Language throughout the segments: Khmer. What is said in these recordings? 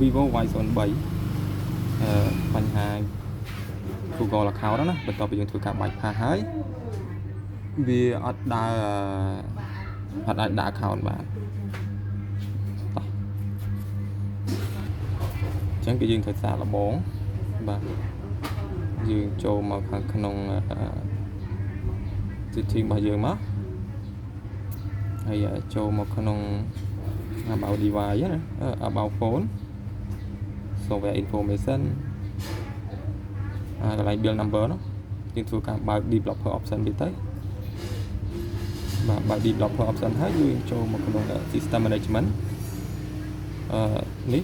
Vivo Y07 បញ្ហា Google account đóបន្ទាប់ពីយើងធ្វើការបាច់ផាសហើយវាអត់ដើរអត់អាចដាក់ account បានអញ្ចឹងគឺយើងត្រូវសារលបងបាទយើងចូលមកខាងក្នុង setting របស់យើងមកហើយចូលមកក្នុង about device ណា about phone software information កន្លែង build number នោះយើងធ្វើការបើក developer option នេះទៅបាទបើក developer option ហើយយើងចូលមកក្នុង system management នេះ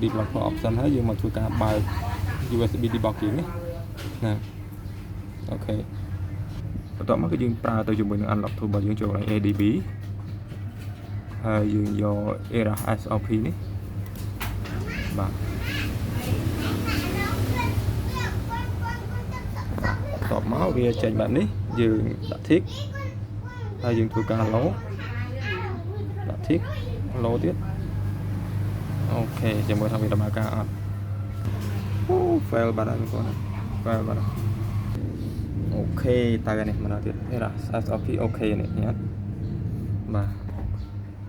developer option ហើយយើងមកធ្វើការបើក USB debugging នេះណាអូខេបន្ទាប់មកគឺយើងប្រើទៅជាមួយនឹង unlock tool របស់យើងចូលឲ្យ ADB ហើយយើងយក era SLP នេះបាទបន្ទាប់មកវាចេញបែបនេះយើងដាក់ tick ហើយយើងធ្វើការ load ដាក់ tick load ទៀតអូខេចាំមើលថាវាដំណើរការអត់ fail បាត់ហើយបងប្អូន fail បាត់អូខេតើនេះមិនអត់ទៀត era SLP អូខេនេះអត់បាទ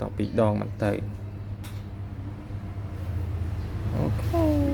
តពីរដងមកទៅអូខេ